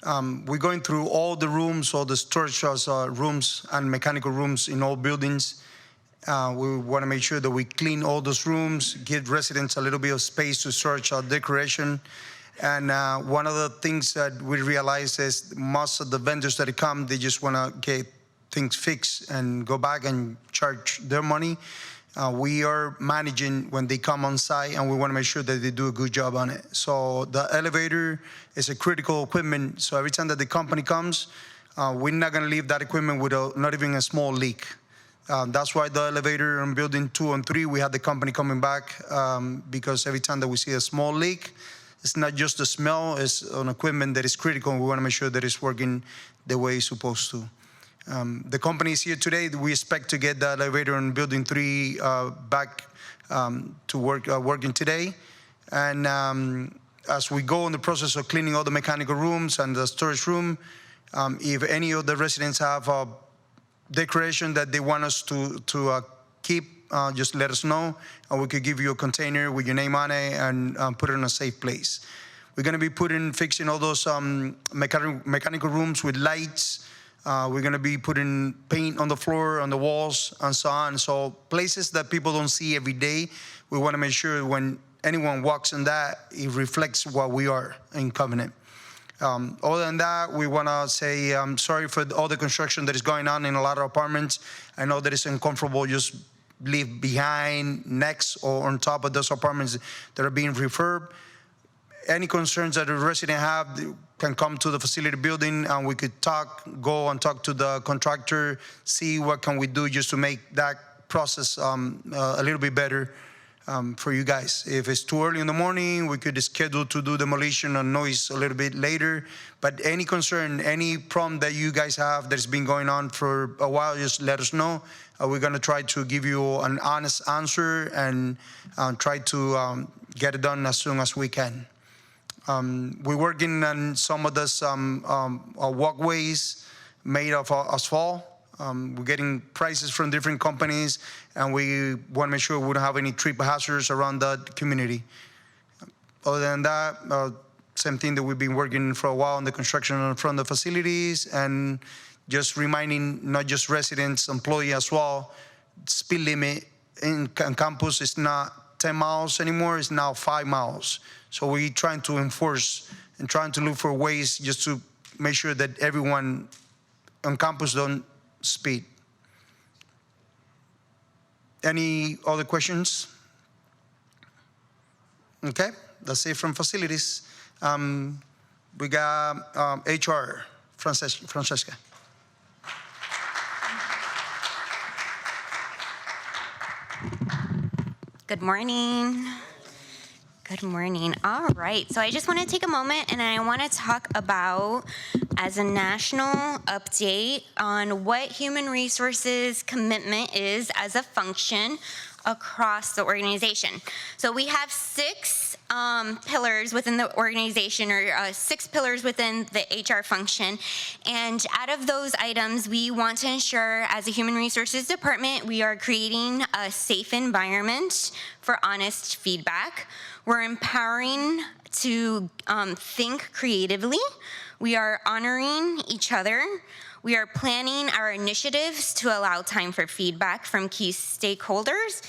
we're going through all the rooms, all the storage rooms and mechanical rooms in all buildings. We want to make sure that we clean all those rooms, give residents a little bit of space to storage our decoration. And one of the things that we realize is most of the vendors that come, they just want to get things fixed and go back and charge their money. We are managing when they come on site, and we want to make sure that they do a good job on it. So the elevator is a critical equipment. So every time that the company comes, we're not going to leave that equipment with not even a small leak. That's why the elevator in building 2 and 3, we had the company coming back because every time that we see a small leak, it's not just the smell, it's an equipment that is critical. We want to make sure that it's working the way it's supposed to. The company is here today. We expect to get the elevator in building 3 back to working today. And as we go in the process of cleaning all the mechanical rooms and the storage room, if any of the residents have a decoration that they want us to keep, just let us know, and we could give you a container with your name on it and put it in a safe place. We're going to be fixing all those mechanical rooms with lights. We're going to be putting paint on the floor, on the walls, and so on. So places that people don't see every day, we want to make sure when anyone walks in that, it reflects what we are in Covenant. Other than that, we want to say I'm sorry for all the construction that is going on in a lot of apartments. I know that it's uncomfortable just leave behind, next, or on top of those apartments that are being refurbed. Any concerns that a resident have can come to the facility building and we could go and talk to the contractor, see what can we do just to make that process a little bit better for you guys. If it's too early in the morning, we could schedule to do demolition and noise a little bit later. But any concern, any problem that you guys have that's been going on for a while, just let us know. We're going to try to give you an honest answer and try to get it done as soon as we can. We're working on some of this walkways made of asphalt. We're getting prices from different companies, and we want to make sure we don't have any trip hazards around the community. Other than that, same thing that we've been working for a while on the construction in front of the facilities, and just reminding not just residents, employees as well, speed limit in campus is not 10 miles anymore, it's now 5 miles. So we're trying to enforce and trying to look for ways just to make sure that everyone on campus don't speed. Any other questions? Okay, that's it from facilities. We got HR, Francesca. Good morning. Good morning. All right. So I just want to take a moment and I want to talk about, as a national update, on what human resources commitment is as a function across the organization. So we have 6 pillars within the organization, or 6 pillars within the HR function. And out of those items, we want to ensure, as a human resources department, we are creating a safe environment for honest feedback. We're empowering to think creatively. We are honoring each other. We are planning our initiatives to allow time for feedback from key stakeholders.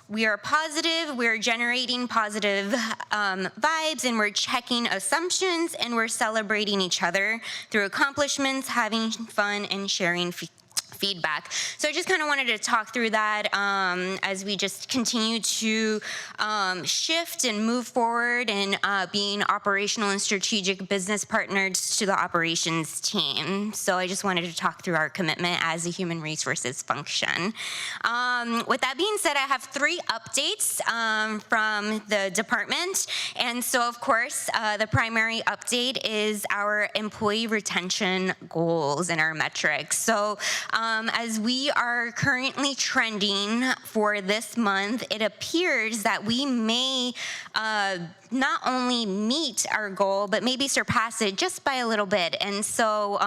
We are positive, we're generating positive vibes, and we're checking assumptions, and we're celebrating each other through accomplishments, having fun, and sharing feedback. So I just kind of wanted to talk through that as we just continue to shift and move forward and being operational and strategic business partners to the operations team. So I just wanted to talk through our commitment as a human resources function. With that being said, I have 3 updates from the department. And so, of course, the primary update is our employee retention goals and our metrics. So as we are currently trending for this month, it appears that we may not only meet our goal, but maybe surpass it just by a little bit. And so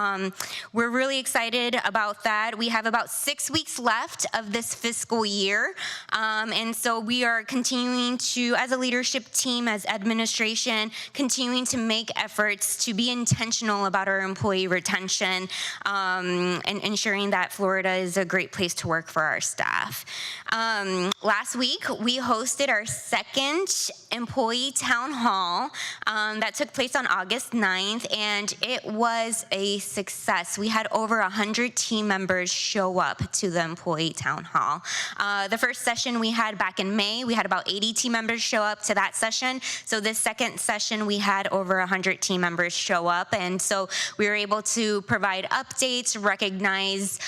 we're really excited about that. We have about 6 weeks left of this fiscal year. And so we are continuing to, as a leadership team, as administration, continuing to make efforts to be intentional about our employee retention and ensuring that Florida is a great place to work for our staff. Last week, we hosted our second employee town hall that took place on August 9th, and it was a success. We had over 100 team members show up to the employee town hall. The first session we had back in May, we had about 80 team members show up to that session. So this second session, we had over 100 team members show up, and so we were able to provide updates, recognize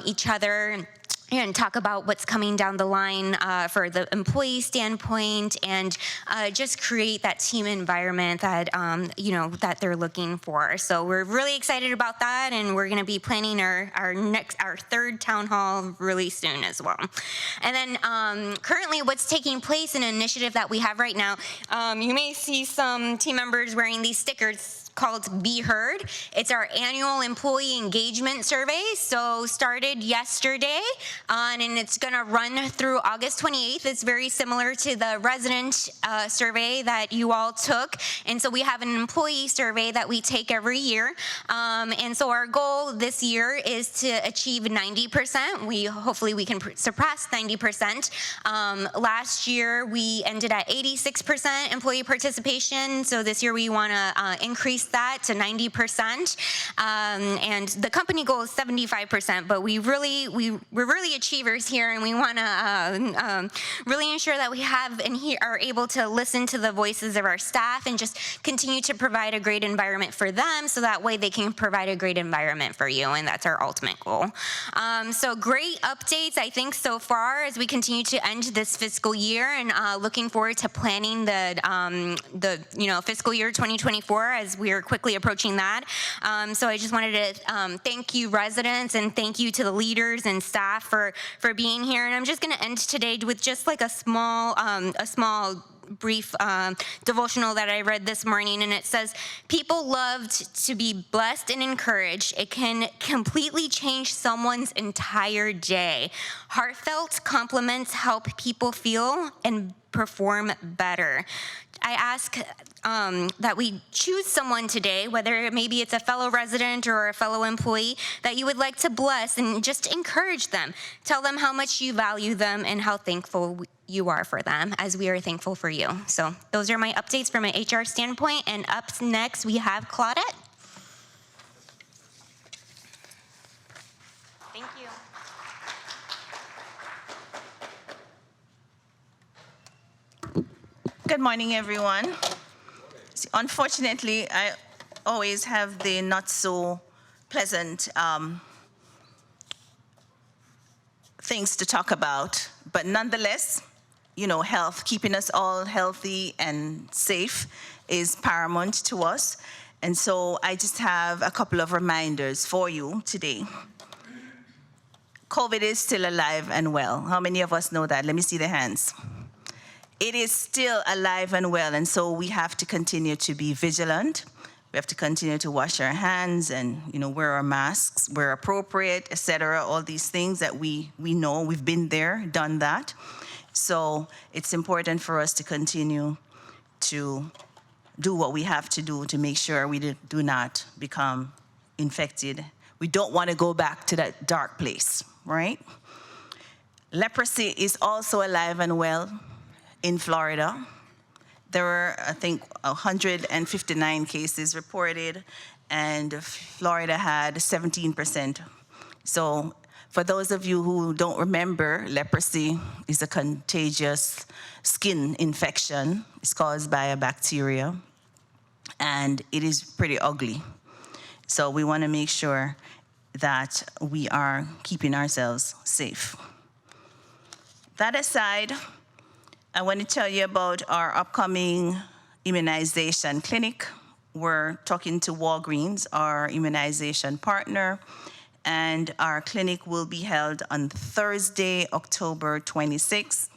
each other, and talk about what's coming down the line for the employee standpoint, and just create that team environment that that they're looking for. So we're really excited about that, and we're going to be planning our third town hall really soon as well. And then currently, what's taking place, an initiative that we have right now, you may see some team members wearing these stickers called Be Heard. It's our annual employee engagement survey. So started yesterday, and it's going to run through August 28th. It's very similar to the resident survey that you all took. And so we have an employee survey that we take every year. And so our goal this year is to achieve 90%. Hopefully we can surpass 90%. Last year we ended at 86% employee participation. So this year we want to increase that to 90%, and the company goal is 75%. But we're really achievers here, and we want to really ensure that we have and are able to listen to the voices of our staff and just continue to provide a great environment for them, so that way they can provide a great environment for you, and that's our ultimate goal. So great updates, I think, so far as we continue to end this fiscal year, and looking forward to planning the fiscal year 2024 as we are quickly approaching that. So I just wanted to thank you residents, and thank you to the leaders and staff for being here. And I'm just going to end today with just like a small brief devotional that I read this morning, and it says, people loved to be blessed and encouraged. It can completely change someone's entire day. Heartfelt compliments help people feel and perform better. I ask that we choose someone today, whether maybe it's a fellow resident or a fellow employee, that you would like to bless and just encourage them. Tell them how much you value them and how thankful you are for them, as we are thankful for you. So those are my updates from an HR standpoint. And up next, we have Claudette. Thank you. Good morning, everyone. Unfortunately, I always have the not so pleasant things to talk about, but nonetheless, health, keeping us all healthy and safe is paramount to us. And so I just have a couple of reminders for you today. COVID is still alive and well. How many of us know that? Let me see the hands. It is still alive and well, and so we have to continue to be vigilant. We have to continue to wash our hands and wear our masks where appropriate, etc. All these things that we know, we've been there, done that. So it's important for us to continue to do what we have to do to make sure we do not become infected. We don't want to go back to that dark place, right? Leprosy is also alive and well in Florida. There were, I think, 159 cases reported, and Florida had 17%. So for those of you who don't remember, leprosy is a contagious skin infection. It's caused by a bacteria, and it is pretty ugly. So we want to make sure that we are keeping ourselves safe. That aside, I want to tell you about our upcoming immunization clinic. We're talking to Walgreens, our immunization partner, and our clinic will be held on Thursday, October 26th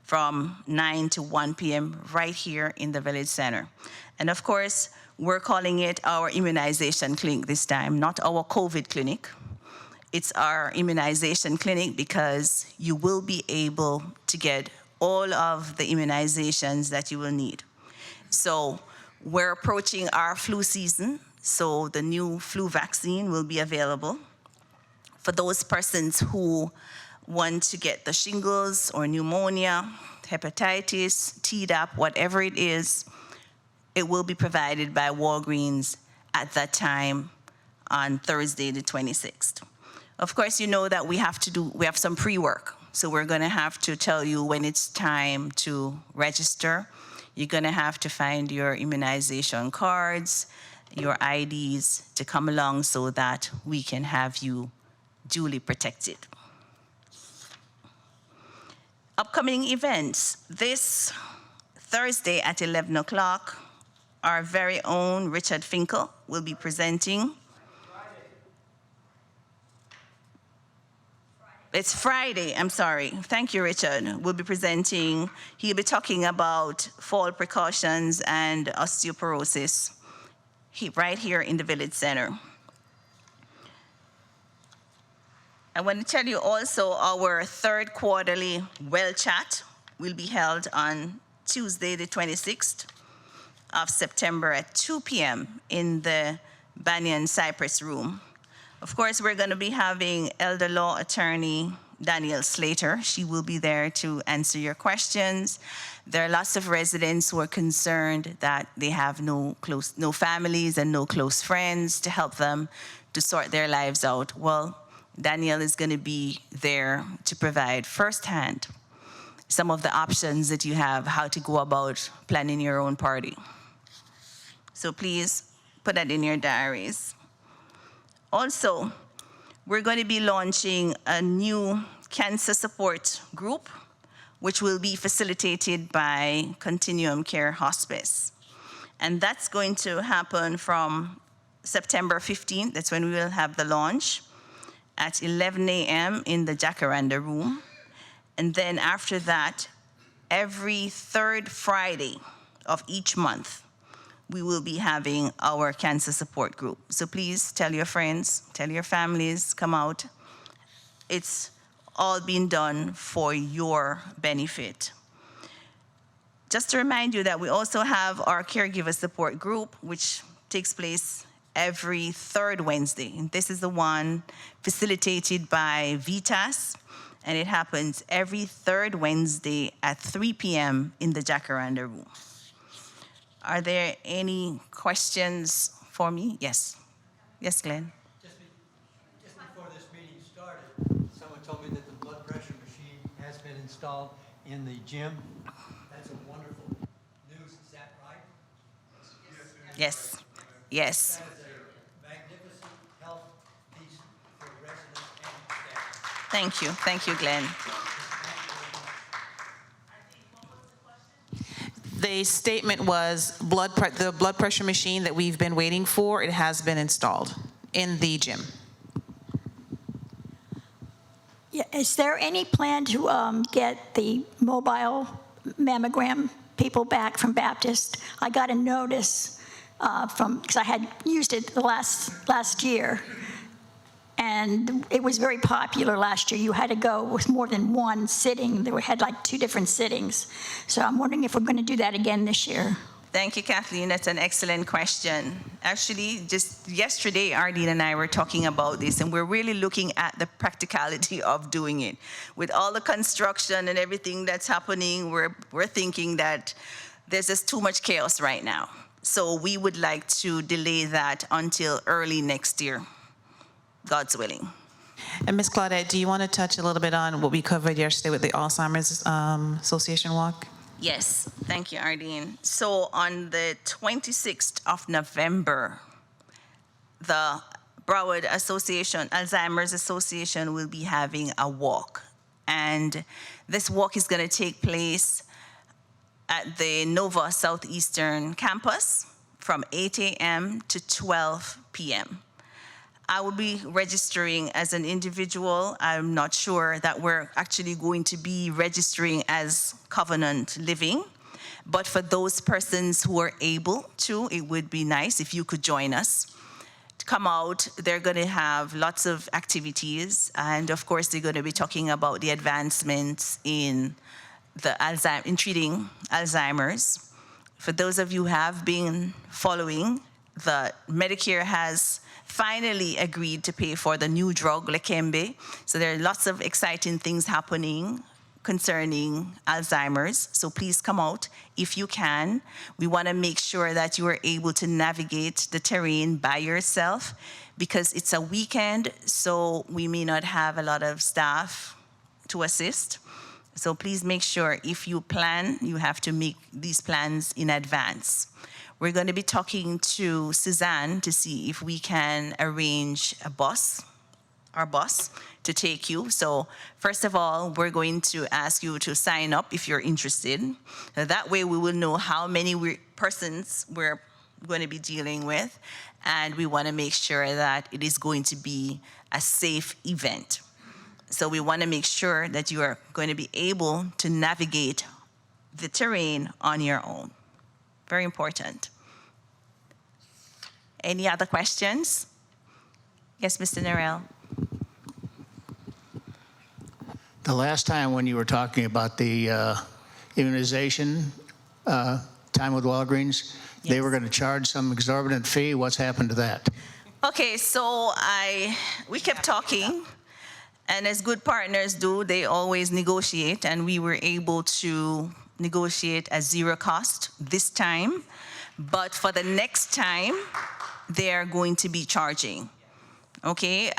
from 9 to 1 p.m. right here in the Village Center. And of course, we're calling it our immunization clinic this time, not our COVID clinic. It's our immunization clinic because you will be able to get all of the immunizations that you will need. So we're approaching our flu season, so the new flu vaccine will be available for those persons who want to get the shingles or pneumonia, hepatitis, Tdap, whatever it is, it will be provided by Walgreens at that time on Thursday the 26th. Of course, you know that we have some pre-work. So we're gonna have to tell you when it's time to register. You're gonna have to find your immunization cards, your IDs to come along so that we can have you duly protected. Upcoming events. This Thursday at 11 o'clock, our very own Richard Finkel will be presenting. It's Friday, I'm sorry. Thank you, Richard. We'll be presenting. He'll be talking about fall precautions and osteoporosis right here in the Village Center. I want to tell you also our third quarterly Well Chat will be held on Tuesday, the 26th of September at 2 p.m. in the Banyan Cypress Room. Of course, we're going to be having elder law attorney Danielle Slater. She will be there to answer your questions. There are lots of residents who are concerned that they have no families and no close friends to help them to sort their lives out. Well, Danielle is going to be there to provide firsthand some of the options that you have, how to go about planning your own party. So please put that in your diaries. Also, we're going to be launching a new cancer support group, which will be facilitated by Continuum Care Hospice. And that's going to happen from September 15th. That's when we will have the launch at 11 a.m. in the Jacaranda Room. And then after that, every third Friday of each month, we will be having our cancer support group. So please tell your friends, tell your families, come out. It's all being done for your benefit. Just to remind you that we also have our caregiver support group, which takes place every third Wednesday. And this is the one facilitated by Vitas, and it happens every third Wednesday at 3 p.m. in the Jacaranda Room. Are there any questions for me? Yes. Yes, Glenn. Just before this meeting started, someone told me that the blood pressure machine has been installed in the gym. That's a wonderful news. Is that right? Yes. Yes. That is a magnificent health piece for residents and staff. Thank you. Thank you, Glenn. The statement was the blood pressure machine that we've been waiting for, it has been installed in the gym. Yeah, is there any plan to get the mobile mammogram people back from Baptist? I got a notice because I had used it the last year, and it was very popular last year. You had to go with more than one sitting. They had like 2 different sittings. So I'm wondering if we're going to do that again this year. Thank you, Kathleen. That's an excellent question. Actually, just yesterday, Ardeen and I were talking about this, and we're really looking at the practicality of doing it. With all the construction and everything that's happening, we're thinking that there's just too much chaos right now. So we would like to delay that until early next year, God's willing. And Ms. Claudette, do you want to touch a little bit on what we covered yesterday with the Alzheimer's Association walk? Yes, thank you, Ardeen. So on the 26th of November, the Broward Association, Alzheimer's Association, will be having a walk. And this walk is going to take place at the Nova Southeastern campus from 8 a.m. to 12 p.m. I will be registering as an individual. I'm not sure that we're actually going to be registering as Covenant Living, but for those persons who are able to, it would be nice if you could join us. To come out, they're going to have lots of activities, and of course, they're going to be talking about the advancements in treating Alzheimer's. For those of you who have been following, the Medicare has finally agreed to pay for the new drug, Leqembi. So there are lots of exciting things happening concerning Alzheimer's. So please come out if you can. We want to make sure that you are able to navigate the terrain by yourself because it's a weekend, so we may not have a lot of staff to assist. So please make sure if you plan, you have to make these plans in advance. We're going to be talking to Suzanne to see if we can arrange a bus, our bus, to take you. So first of all, we're going to ask you to sign up if you're interested. That way we will know how many persons we're going to be dealing with, and we want to make sure that it is going to be a safe event. So we want to make sure that you are going to be able to navigate the terrain on your own. Very important. Any other questions? Yes, Mr. Narell. The last time when you were talking about the immunization time with Walgreens, they were going to charge some exorbitant fee. What's happened to that? Okay, so we kept talking, and as good partners do, they always negotiate, and we were able to negotiate at zero cost this time. But for the next time, they are going to be charging. Okay,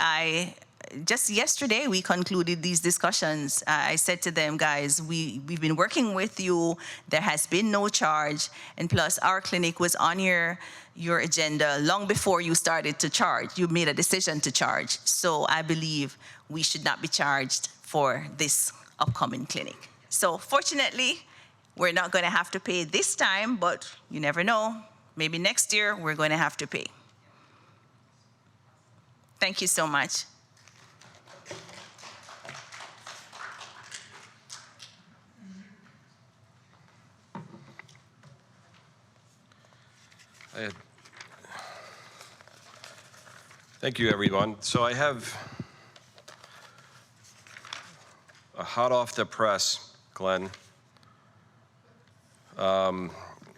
just yesterday we concluded these discussions. I said to them, guys, we've been working with you. There has been no charge, and plus our clinic was on your agenda long before you started to charge. You made a decision to charge. So I believe we should not be charged for this upcoming clinic. So fortunately, we're not going to have to pay this time, but you never know. Maybe next year we're going to have to pay. Thank you so much. Thank you, everyone. So I have a hot off the press, Glenn.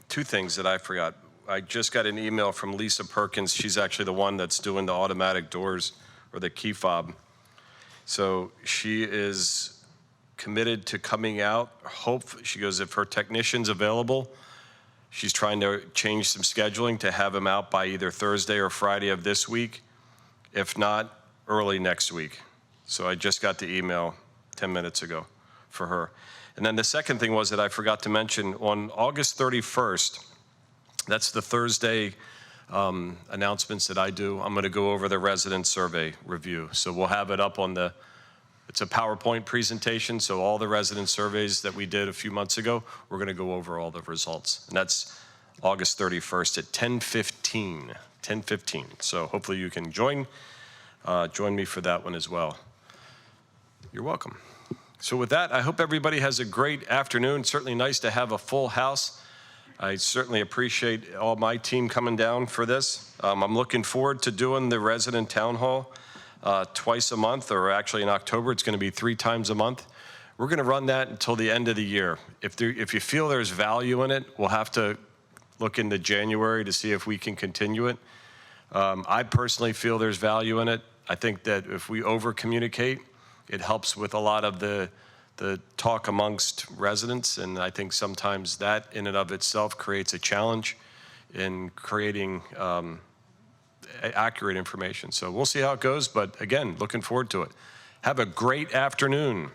Two things that I forgot. I just got an email from Lisa Perkins. She's actually the one that's doing the automatic doors or the key fob. So she is committed to coming out. She goes, if her technician's available, she's trying to change some scheduling to have him out by either Thursday or Friday of this week. If not, early next week. So I just got the email 10 minutes ago for her. And then the second thing was that I forgot to mention on August 31st, that's the Thursday announcements that I do. I'm going to go over the resident survey review. So we'll have it up on it's a PowerPoint presentation. So all the resident surveys that we did a few months ago, we're going to go over all the results. And that's August 31st at 10:15. 10:15. So hopefully you can join me for that one as well. You're welcome. So with that, I hope everybody has a great afternoon. Certainly nice to have a full house. I certainly appreciate all my team coming down for this. I'm looking forward to doing the resident town hall twice a month, or actually in October, it's going to be 3 times a month. We're going to run that until the end of the year. If you feel there's value in it, we'll have to look into January to see if we can continue it. I personally feel there's value in it. I think that if we over-communicate, it helps with a lot of the talk amongst residents, and I think sometimes that in and of itself creates a challenge in creating accurate information. So we'll see how it goes, but again, looking forward to it. Have a great afternoon.